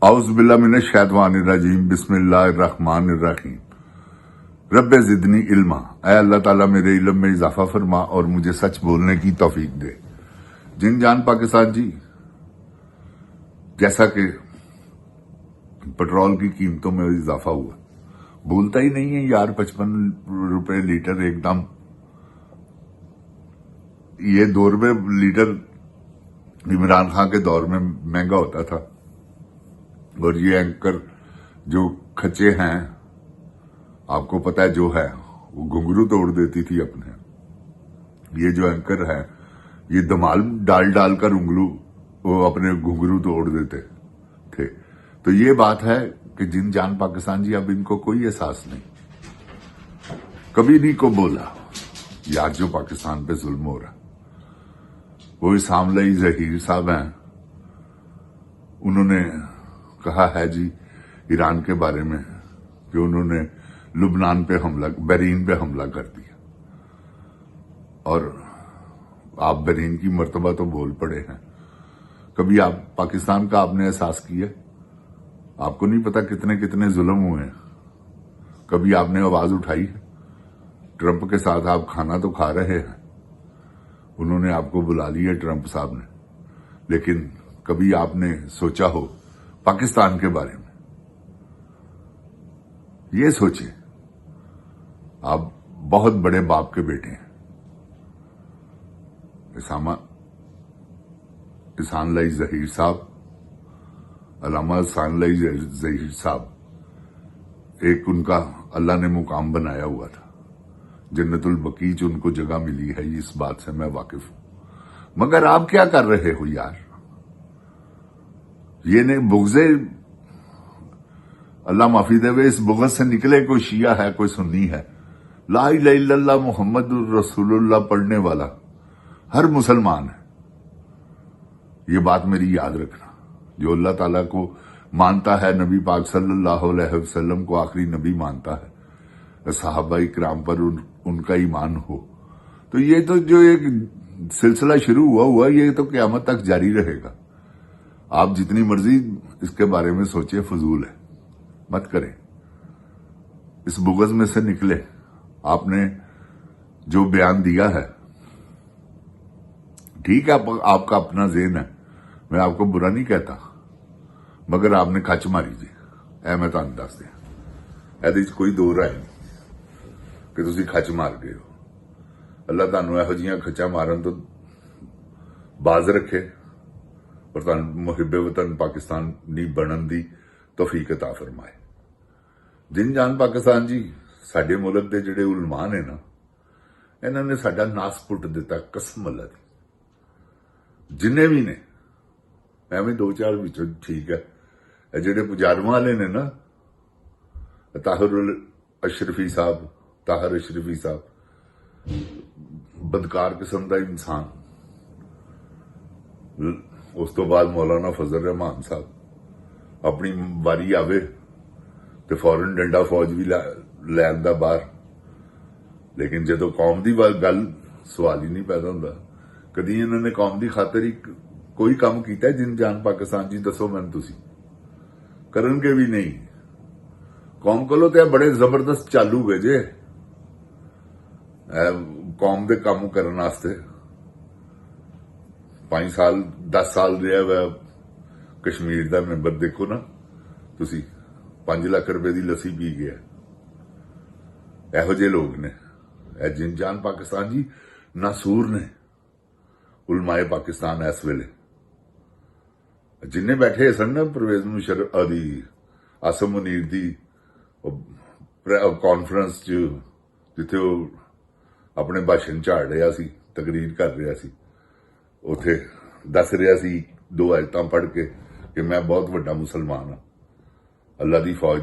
आउज़ुबिल्लाहि मिनश्शैतानिर्रजीम बिस्मिल्लाहिर्रहमानिर्रहीम। रब्बे ज़िदनी इल्मा, ऐ अल्लाह ताला मेरे इल्म में इजाफा फरमा और मुझे सच बोलने की तौफीक दे। जिन जान पाकिस्तान जी, जैसा कि पेट्रोल की कीमतों में इजाफा हुआ, भूलता ही नहीं है यार, 55 रुपए लीटर एकदम। ये 2 रुपए लीटर इमरान खान के दौर में महंगा होता था, और ये एंकर जो खच्चे हैं, आपको पता है जो है, वो घुंघरू तोड़ देती थी अपने। ये जो एंकर है, ये धमाल डाल डाल कर उंगलू वो अपने घुंघरू तोड़ देते थे। तो ये बात है कि जिन जान पाकिस्तान जी, अब इनको कोई एहसास नहीं, कभी नहीं को बोला यार जो पाकिस्तान पे जुल्म हो रहा। वो इसामलाई जहीर साहब हैं, उन्होंने कहा है जी ईरान के बारे में कि उन्होंने लुबनान पे हमला, बहरीन पे हमला कर दिया, और आप बहरीन की मर्तबा तो बोल पड़े हैं। कभी आप पाकिस्तान का आपने एहसास किया? आपको नहीं पता कितने कितने जुल्म हुए हैं? कभी आपने आवाज उठाई है? ट्रंप के साथ आप खाना तो खा रहे हैं, उन्होंने आपको बुला लिया ट्रंप साहब ने, लेकिन कभी आपने सोचा हो पाकिस्तान के बारे में? ये सोचिए, आप बहुत बड़े बाप के बेटे हैं। इसानलाई जहीर साहब, अल्लामा इसानलाई जहीर साहब, एक उनका अल्लाह ने मुकाम बनाया हुआ था, जन्नतुल बकीच उनको जगह मिली है, इस बात से मैं वाकिफ हूं। मगर आप क्या कर रहे हो यार? ये ने बुग़्ज़े, अल्लाह माफी देवे, इस बुग़्ज़ से निकले कोई शिया है, कोई सुन्नी है, ला इलाहा इल्लल्लाह मुहम्मदुर रसूलुल्लाह पढ़ने वाला हर मुसलमान है। ये बात मेरी याद रखना। जो अल्लाह ताला को मानता है, नबी पाक सल्लल्लाहु अलैहि वसल्लम को आखिरी नबी मानता है, सहाबा इकराम पर उनका ईमान हो, तो ये तो जो एक सिलसिला शुरू हुआ ये तो क़यामत तक जारी रहेगा। आप जितनी मर्जी इसके बारे में सोचिए, फजूल है, मत करें। इस बुग़्ज़ में से निकले। आपने जो बयान दिया है, ठीक है, आपका अपना ज़हन है, मैं आपको बुरा नहीं कहता, मगर आपने खच मारी जी, ऐ मैं तुहानू दस दिया, ਇਹਦੇ 'ਚ कोई दो राय नहीं कि तुसीं खच मार गए हो। अल्लाह तुहानू इहो जिहियां खच्चां मारन तो बाज रखे, और तुहानू मुहिब्बे वतन पाकिस्तानी बनन दी तौफीक अता फरमाए। जिन जान पाकिस्तान जी, साडे मुल्क दे जिहड़े उलमा ने ना, इन्हां ने साडा नास पुट दिता, कसम अल्लाह दी। जिन्ने भी ने, एवें 2-4 विचों ठीक है, जिहड़े पुजारवां वाले ने ना, ताहिर अशरफी साहब, ताहिर अशरफी साहब, बदकार किस्म का इंसान। उस तो बाद मौलाना फजल रहमान साहब, अपनी वारी आवे तो फौरन डंडा फौज भी लैन दा बाहर, लेकिन जदों कौम की गल, सवाल ही नहीं पैदा होंदा। कदी इन्होंने कौम की खातर ही कोई काम किया? जिन जान पाकिस्तान जी, दसो मैनूं तुसीं। करनगे भी नहीं। कौम कोलों ते बड़े जबरदस्त चालू गए जे कौम दे काम करने वास्ते। 5 साल 10 साल रहा वा कश्मीर का मैंबर, देखो ना तुसीं, 5 लाख रुपए की लस्सी पी गया। इहो जे लोग ने जिन जान पाकिस्तान जी, नासूर ने उलमाए पाकिस्तान। इस वेले जिन्ने बैठे सन ना, परवेज मुशर्रफ दी, आसम मुनीर की कॉन्फ्रेंस च, जिथे वो अपने भाषण झाड़ रहा सी, तकरीर कर रहा सी, उथे दस रहा सी 2 आयतां पढ़ के कि मैं बहुत वड्डा मुसलमान हाँ, अल्लाह की फौज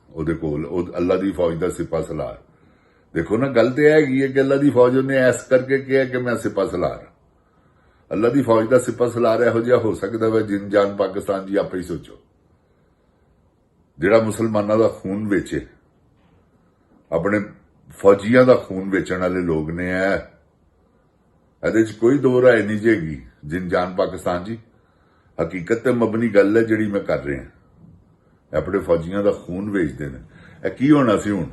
ओदे कोल, अल्लाह की फौज का सिपा सलार। देखो ना, गल तो हैगी है कि अल्लाह की फौज उन्हें ऐस करके कहा कि मैं सिपा सलार, अल्लाह की फौज का सिपा सलार इहो जिहा हो सकता है? जिन जान पाकिस्तान जी, आप ही सोचो, जिहड़ा मुसलमानों का खून वेचे, अपने फौजियां का खून वेचण वाले लोग ने। ਇਹਦੇ 'ਚ कोई दो राय नहीं जेगी। जिन जान पाकिस्तान जी, ਹਕੀਕਤ ਤੇ ਮਬਨੀ ਗੱਲ ਹੈ ਜਿਹੜੀ ਮੈਂ ਕਰ ਰਿਹਾ। ਆਪਣੇ ਫੌਜੀਆਂ ਦਾ ਖੂਨ ਵੇਚਦੇ ਨੇ। ਇਹ ਕੀ ਹੋਣਾ ਸੀ ਹੁਣ?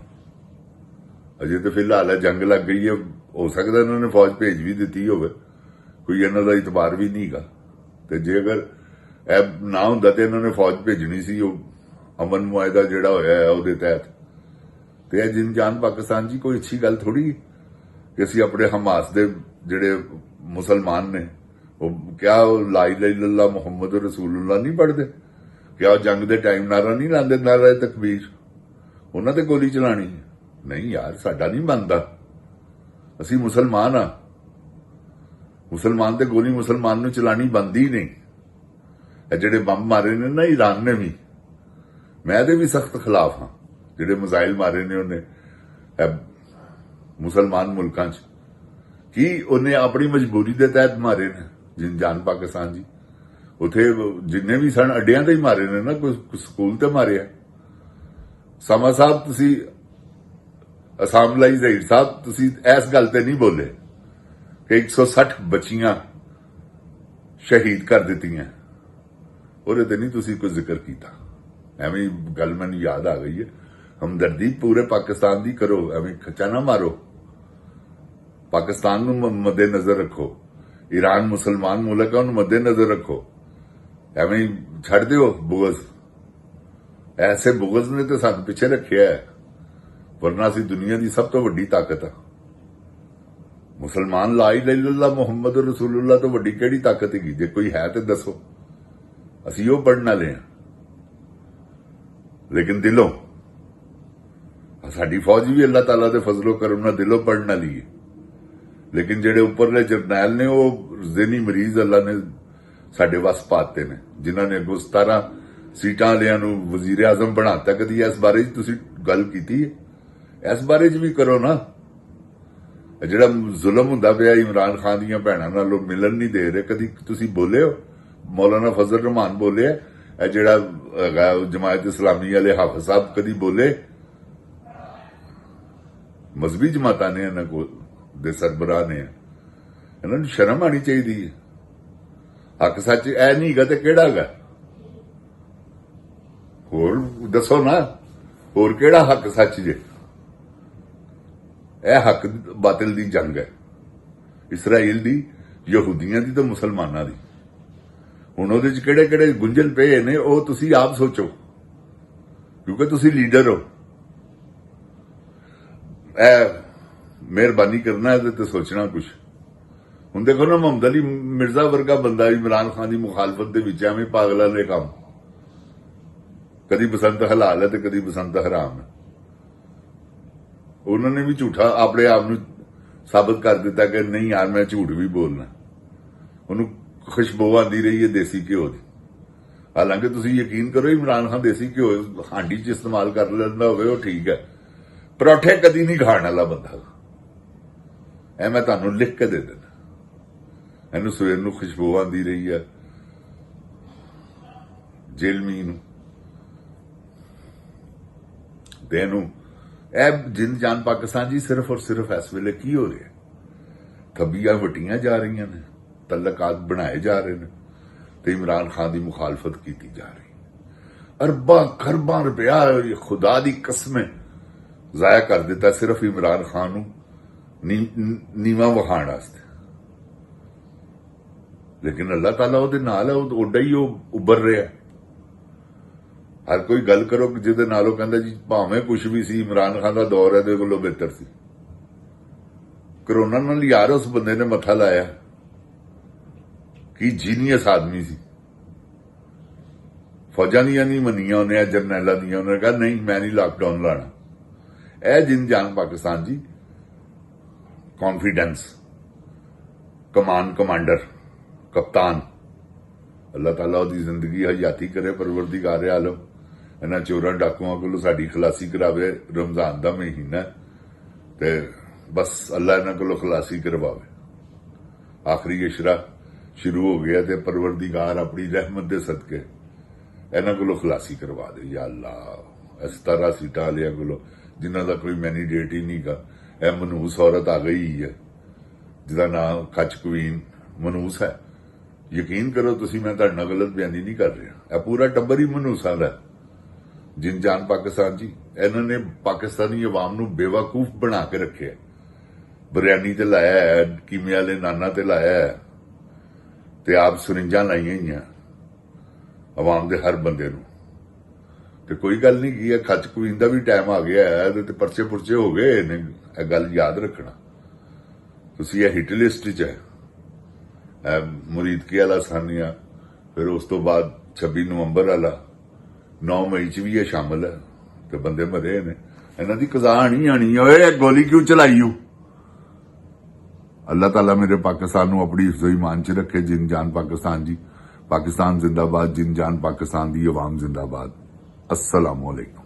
ਅਜੇ ਤਾਂ ਫਿਲਹਾਲ ਹੈ ਜੰਗ ਲੱਗ ਗਈ ਹੈ, ਹੋ ਸਕਦਾ ਇਹਨਾਂ ਨੇ ਫੌਜ ਭੇਜ ਵੀ ਦਿੱਤੀ ਹੋਵੇ, ਕੋਈ ਇਹਨਾਂ ਦਾ ਇਤਬਾਰ ਵੀ ਨਹੀਂਗਾ। ਤੇ ਜੇ ਅਗਰ ਇਹ ਨਾ ਹੁੰਦਾ ਤੇ ਇਹਨਾਂ ਨੇ ਫੌਜ ਭੇਜਣੀ ਸੀ, ਉਹ ਅਮਨ ਮੁਆਇਦਾ ਜਿਹੜਾ ਹੋਇਆ ਹੈ ਉਹਦੇ ਤਹਿਤ। ਤੇ ਇਹ ਜਿੰਨ ਜਾਨ ਪਾਕਿਸਤਾਨ ਜੀ ਕੋਈ ਅੱਛੀ ਗੱਲ ਥੋੜੀ ਕਿ ਅਸੀਂ ਆਪਣੇ ਹਮਾਸ ਦੇ ਜਿਹੜੇ ਮੁਸਲਮਾਨ ਨੇ ਉਹ ਕਿਆ ਲਾ ਇਲਾਹਾ ਇल्लल्लाह ਮੁਹੰਮਦ ਰਸੂਲullah ਨਹੀਂ ਪੜ੍ਹਦੇ? ਕਿਆ ਉਹ ਜੰਗ ਦੇ ਟਾਈਮ ਨਾਰਾ ਨਹੀਂ ਲਾਉਂਦੇ, ਨਾਰਾ ਤਕਬੀਰ? ਉਹਨਾਂ ਤੇ ਗੋਲੀ ਚਲਾਣੀ? ਨਹੀਂ ਯਾਰ, ਸਾਡਾ ਨਹੀਂ ਬਣਦਾ। ਅਸੀਂ ਮੁਸਲਮਾਨ ਆ, ਮੁਸਲਮਾਨ ਤੇ ਗੋਲੀ ਮੁਸਲਮਾਨ ਨੂੰ ਚਲਾਣੀ ਬਣਦੀ ਨਹੀਂ। ਇਹ ਜਿਹੜੇ ਬੰਬ ਮਾਰੇ ਨੇ ਨਾ ਈਰਾਨ ਨੇ ਵੀ, ਮੈਂ ਇਹਦੇ ਵੀ ਸਖਤ ਖਿਲਾਫ ਹਾਂ। ਜਿਹੜੇ ਮਿਜ਼ਾਈਲ ਮਾਰੇ ਨੇ ਉਹਨੇ ਮੁਸਲਮਾਨ ਮੁਲਕਾਂ 'ਚ, ਕੀ ਉਹਨੇ ਆਪਣੀ ਮਜਬੂਰੀ ਦੇ ਤਹਿਤ ਮਾਰੇ ਨੇ? ਜਿਨ ਜਾਨ ਪਾਕਿਸਤਾਨ ਜੀ ਉਥੇ ਜਿੰਨੇ ਵੀ ਸਨ ਅੱਡਿਆਂ ਤੇ ਹੀ ਮਾਰੇ ਨੇ ਨਾ, ਕੋਈ ਸਕੂਲ ਤੇ ਮਾਰਿਆ। ਸਮਾ ਸਾਹਿਬ ਤੁਸੀਂ ਅਸਾਮ ਲਈ ਜ਼ਹੀਰ ਸਾਹਿਬ ਤੁਸੀਂ ਇਸ ਗੱਲ ਤੇ ਨਹੀਂ ਬੋਲੇ ਕਿ 160 ਬੱਚੀਆਂ ਸ਼ਹੀਦ ਕਰ ਦਿੱਤੀਆਂ, ਉਹਦੇ ਤੇ ਨਹੀਂ ਤੁਸੀਂ ਕੋਈ ਜ਼ਿਕਰ ਕੀਤਾ। ਐਵੇਂ ਗੱਲ ਮੈਨੂੰ ਯਾਦ ਆ ਗਈ ਹੈ। ਹਮਦਰਦੀ ਪੂਰੇ ਪਾਕਿਸਤਾਨ ਦੀ ਕਰੋ, ਐਵੇਂ ਖੱਚਾ ਨਾ ਮਾਰੋ। ਪਾਕਿਸਤਾਨ ਨੂੰ ਮੱਦੇ ਨਜ਼ਰ ਰੱਖੋ, ਈਰਾਨ ਮੁਸਲਮਾਨ ਮੁਲਕ ਹੈ ਉਹਨੂੰ ਮੱਦੇ ਨਜ਼ਰ ਰੱਖੋ। ਐਵੇਂ ਛੱਡ ਦਿਓ ਬੁਗਜ਼। ਐਸੇ ਬੁਗਜ਼ ਨੇ ਤਾਂ ਸਾਨੂੰ ਪਿੱਛੇ ਰੱਖਿਆ ਹੈ, ਵਰਨਾ ਅਸੀਂ ਦੁਨੀਆ ਦੀ ਸਭ ਤੋਂ ਵੱਡੀ ਤਾਕਤ ਆ। ਮੁਸਲਮਾਨ ਲਾ ਇਲਾਹਾ ਇल्लल्लाह ਮੁਹੰਮਦ ਰਸੂਲullah ਤੋਂ ਵੱਡੀ ਕਿਹੜੀ ਤਾਕਤ ਹੈਗੀ? ਜੇ ਕੋਈ ਹੈ ਤੇ ਦੱਸੋ, ਅਸੀਂ ਉਹ ਪੜ੍ਹਨ ਵਾਲੇ ਹਾਂ। ਲੇਕਿਨ ਦਿਲੋਂ ਸਾਡੀ ਫੌਜ ਵੀ ਅੱਲਾਹ ਤਾਲਾ ਦੇ ਫਜ਼ਲੋ ਕਰਮ ਨਾਲ ਦਿਲੋਂ ਪੜ੍ਹਨ ਵਾਲੀ ਹੈ। ਲੇਕਿਨ ਜਿਹੜੇ ਉੱਪਰਲੇ ਜਰਨੈਲ ਨੇ ਉਹ ਜ਼ਿਹਨੀ ਮਰੀਜ਼ ਅੱਲਾ ਨੇ ਸਾਡੇ ਵੱਸ ਪਾਤੇ ਨੇ, ਜਿਨ੍ਹਾਂ ਨੇ ਅੱਗੋਂ 17 ਸੀਟਾਂ ਵਾਲਿਆਂ ਨੂੰ ਵਜ਼ੀਰ ਆਜ਼ਮ ਬਣਾਤਾ। ਕਦੀ ਇਸ ਬਾਰੇ ਤੁਸੀਂ ਗੱਲ ਕੀਤੀ ਹੈ? ਇਸ ਬਾਰੇ ਵੀ ਕਰੋ ਨਾ। ਜਿਹੜਾ ਜ਼ੁਲਮ ਹੁੰਦਾ ਪਿਆ ਇਮਰਾਨ ਖਾਨ ਦੀਆਂ ਭੈਣਾਂ ਨਾਲ, ਮਿਲਣ ਨਹੀਂ ਦੇ ਰਹੇ, ਕਦੀ ਤੁਸੀਂ ਬੋਲੇ ਹੋ? ਮੌਲਾਨਾ ਫਜ਼ਲ ਰਹਿਮਾਨ ਬੋਲੇ? ਇਹ ਜਿਹੜਾ ਜਮਾਇਤ ਇਸਲਾਮੀ ਵਾਲੇ ਹਾਫਿਜ਼ ਸਾਹਿਬ ਕਦੀ ਬੋਲੇ? ਮਜ਼ਹਬੀ ਜਮਾਤਾਂ ਨੇ ਇਹਨਾਂ ਕੋਲ ਦੇ ਸਰਬਰਾਹ ਨੇ, ਇਹਨਾਂ ਨੂੰ ਸ਼ਰਮ ਆਣੀ ਚਾਹੀਦੀ ਹੈ। ਹੱਕ ਸੱਚ ਇਹ ਨਹੀਂ ਹੈਗਾ ਤੇ ਕਿਹੜਾ ਹੈਗਾ? ਹੋਰ ਦੱਸੋ ਨਾ, ਹੋਰ ਕਿਹੜਾ ਹੱਕ ਸੱਚ ਜੇ? ਇਹ ਹੱਕ ਬਾਤਿਲ ਦੀ ਜੰਗ ਹੈ, ਇਸਰਾਈਲ ਦੀ, ਯਹੂਦੀਆਂ ਦੀ ਤੇ ਮੁਸਲਮਾਨਾਂ ਦੀ। ਹੁਣ ਉਹਦੇ ਚ ਕਿਹੜੇ ਕਿਹੜੇ ਗੁੰਝਲ ਪਏ ਨੇ ਉਹ ਤੁਸੀਂ ਆਪ ਸੋਚੋ, ਕਿਉਂਕਿ ਤੁਸੀਂ ਲੀਡਰ ਹੋ। ਇਹ ਮਿਹਰਬਾਨੀ ਕਰਨਾ ਇਹਦੇ ਤੇ ਸੋਚਣਾ ਕੁਛ। ਹੁਣ ਦੇਖੋ ਨਾ, ਮੁਹੰਮਦ ਅਲੀ ਮਿਰਜ਼ਾ ਵਰਗਾ ਬੰਦਾ ਇਮਰਾਨ ਖਾਨ ਦੀ ਮੁਖਾਲਫਤ ਦੇ ਵਿੱਚ ਐਵੇਂ ਪਾਗਲਾਂ ਦੇ ਕੰਮ, ਕਦੀ ਬਸੰਤ ਹਲਾਲ ਹੈ ਤੇ ਕਦੀ ਬਸੰਤ ਹਰਾਮ ਹੈ। ਉਹਨਾਂ ਨੇ ਵੀ ਝੂਠਾ ਆਪਣੇ ਆਪ ਨੂੰ ਸਾਬਤ ਕਰ ਦਿੱਤਾ ਕਿ ਨਹੀਂ ਯਾਰ ਮੈਂ ਝੂਠ ਵੀ ਬੋਲਣਾ। ਉਹਨੂੰ ਖੁਸ਼ਬੂ ਆਉਂਦੀ ਰਹੀ ਹੈ ਦੇਸੀ ਘਿਓ ਦੀ। ਹਾਲਾਂਕਿ ਤੁਸੀਂ ਯਕੀਨ ਕਰੋ, ਇਮਰਾਨ ਖਾਨ ਦੇਸੀ ਘਿਓ ਹਾਂਡੀ 'ਚ ਇਸਤੇਮਾਲ ਕਰ ਲੈਂਦਾ ਹੋਵੇ ਉਹ ਠੀਕ ਹੈ, ਪਰੌਠੇ ਕਦੀ ਨਹੀਂ ਖਾਣ ਵਾਲਾ ਬੰਦਾ। ਇਹ ਮੈਂ ਤੁਹਾਨੂੰ ਲਿਖ ਕੇ ਦੇ ਦਿੰਦਾ। ਇਹਨੂੰ ਸਵੇਰ ਨੂੰ ਖੁਸ਼ਬੂ ਆਉਂਦੀ ਰਹੀ ਹੈ, ਜੇਲਮੀ ਨੂੰ ਤੇ ਨੂੰ। ਇਹ ਜਿੰਨ ਜਾਨ ਪਾਕਿਸਤਾਨ ਜੀ ਸਿਰਫ ਔਰ ਸਿਰਫ ਇਸ ਵੇਲੇ ਕੀ ਹੋ ਰਿਹਾ? ਖੱਬੀਆਂ ਵਟੀਆਂ ਜਾ ਰਹੀਆਂ ਨੇ, ਤਲਕਾਤ ਬਣਾਏ ਜਾ ਰਹੇ ਨੇ ਤੇ ਇਮਰਾਨ ਖਾਨ ਦੀ ਮੁਖਾਲਫਤ ਕੀਤੀ ਜਾ ਰਹੀ। ਅਰਬਾਂ ਖਰਬਾਂ ਰੁਪਇਆ ਖੁਦਾ ਦੀ ਕਸਮੇ ਜ਼ਾਇਆ ਕਰ ਦਿੱਤਾ ਸਿਰਫ ਇਮਰਾਨ ਖਾਨ ਨੂੰ ਨੀਵਾਂ ਵਿਖਾਉਣ ਵਾਸਤੇ। ਲੇਕਿਨ ਅੱਲਾਹ ਤਾਲਾ ਉਹਦੇ ਨਾਲ ਹੈ, ਉਹ ਓਡਾ ਹੀ ਉਹ ਉੱਭਰ ਰਿਹਾ। ਹਰ ਕੋਈ ਗੱਲ ਕਰੋ ਜਿਹਦੇ ਨਾਲ ਉਹ ਕਹਿੰਦਾ ਜੀ ਭਾਵੇਂ ਕੁਛ ਵੀ ਸੀ, ਇਮਰਾਨ ਖਾਨ ਦਾ ਦੌਰ ਇਹਦੇ ਕੋਲੋਂ ਬਿਹਤਰ ਸੀ। ਕਰੋਨਾ ਨਾਲ ਯਾਰ ਉਸ ਬੰਦੇ ਨੇ ਮੱਥਾ ਲਾਇਆ, ਕੀ ਜੀਨੀਅਸ ਆਦਮੀ ਸੀ। ਫੌਜਾਂ ਦੀਆਂ ਨਹੀਂ ਮੰਨੀਆਂ ਉਹਨੇ, ਜਰਨੈਲਾਂ ਦੀਆਂ। ਉਹਨੇ ਕਿਹਾ ਨਹੀਂ ਮੈਂ ਨਹੀਂ ਲਾਕਡਾਊਨ ਲਾਣਾ। ਇਹ ਜਿੰਨ ਜਾਨ ਪਾਕਿਸਤਾਨ ਜੀ, ਕੌਨਫੀਡੈਂਸ, ਕਮਾਂਡਰ, ਕਪਤਾਨ, ਅੱਲਾਹ ਤਾਲਾ ਉਹਦੀ ਜ਼ਿੰਦਗੀ ਹਯਾਤੀ ਕਰੇ ਪਰਵਰਦੀਗਾਰ ਆਲਮ। ਇਹਨਾਂ ਚੋਰਾਂ ਡਾਕੂਆਂ ਕੋਲੋਂ ਸਾਡੀ ਖਲਾਸੀ ਕਰਾਵੇ। ਰਮਜ਼ਾਨ ਦਾ ਮਹੀਨਾ ਤੇ ਬਸ ਅੱਲਾਹ ਇਹਨਾਂ ਕੋਲੋਂ ਖਲਾਸੀ ਕਰਵਾਵੇ। ਆਖਰੀ ਇਸ਼ਰਾ ਸ਼ੁਰੂ ਹੋ ਗਿਆ ਤੇ ਪਰਵਰਦੀਗਾਰ ਆਪਣੀ ਰਹਿਮਤ ਦੇ ਸਦਕੇ ਇਹਨਾਂ ਕੋਲੋਂ ਖਲਾਸੀ ਕਰਵਾ ਦੇ ਯਾ ਅੱਲਾਹ। ਇਸ ਤਰ੍ਹਾਂ ਸੀਟਾਂ ਵਾਲਿਆਂ ਕੋਲੋਂ ਜਿਨ੍ਹਾਂ ਦਾ ਕੋਈ ਮੈਨੀਡੇਟ ਹੀ ਨਹੀਂਗਾ। ਇਹ ਮਨੂਸ ਔਰਤ ਆ ਗਈ ਹੈ ਜਿਹਦਾ ਨਾਮ ਕੱਚ ਕੁਈਨ ਮਨੂਸ ਹੈ। ਯਕੀਨ ਕਰੋ ਤੁਸੀਂ, ਮੈਂ ਤੁਹਾਡੇ ਨਾਲ ਗਲਤ ਬਿਆਨੀ ਨਹੀਂ ਕਰ ਰਿਹਾ। ਇਹ ਪੂਰਾ ਟੱਬਰ ਹੀ ਮਨੂਸਾ ਦਾ ਜਿਨ ਜਾਨ ਪਾਕਿਸਤਾਨ ਜੀ। ਇਹਨਾਂ ਨੇ ਪਾਕਿਸਤਾਨੀ ਆਵਾਮ ਨੂੰ ਬੇਵਕੂਫ ਬਣਾ ਕੇ ਰੱਖਿਆ। ਬਿਰਿਆਨੀ ਤੇ ਲਾਇਆ ਹੈ, ਕੀਮੇ ਵਾਲੇ ਨਾਨਾ ਤੇ ਲਾਇਆ ਹੈ, ਤੇ ਆਪ ਸੁਰਿੰਜਾਂ ਲਾਈਆਂ ਹੋਈਆਂ ਆਵਾਮ ਦੇ ਹਰ ਬੰਦੇ ਨੂੰ। ਤੇ ਕੋਈ ਗੱਲ ਨਹੀਂ ਕੀ ਹੈ, ਖੱਚ ਕੁਈਨ ਦਾ ਵੀ ਟਾਈਮ ਆ ਗਿਆ ਹੈ, ਇਹਦੇ ਤੇ ਪਰਚੇ ਪੁਰਚੇ ਹੋ ਗਏ ਨੇ। ਇਹ ਗੱਲ ਯਾਦ ਰੱਖਣਾ ਤੁਸੀਂ। ਇਹ ਹਿੱਟ ਲਿਸਟ 'ਚ ਹੈ ਮੁਰੀਦਕੀ ਵਾਲਾ ਸਾਨੀਆ, ਫਿਰ ਉਸ ਤੋਂ ਬਾਅਦ 26 ਨਵੰਬਰ ਵਾਲਾ, 9 ਮਈ 'ਚ ਵੀ ਇਹ ਸ਼ਾਮਲ ਹੈ, ਤੇ ਬੰਦੇ ਮਰੇ ਨੇ। ਇਹਨਾਂ ਦੀ ਕਜ਼ਾ ਆਣੀ ਓਏ, ਗੋਲੀ ਕਿਉਂ ਚਲਾਈ ਓ? ਅੱਲਾਹ ਤਾਲਾ ਮੇਰੇ ਪਾਕਿस्तान ਨੂੰ ਆਪਣੀ ਹਿਫਜ਼ੋ ਈਮਾਨ 'ਚ ਰੱਖੇ। ਜਿਨ ਜਾਨ ਪਾਕਿस्तान ਜੀ। पाकिस्तान जिंदाबाद, जिन जान पाकिस्तान दी अवाम जिंदाबाद। अस्सलाम वालेकुम।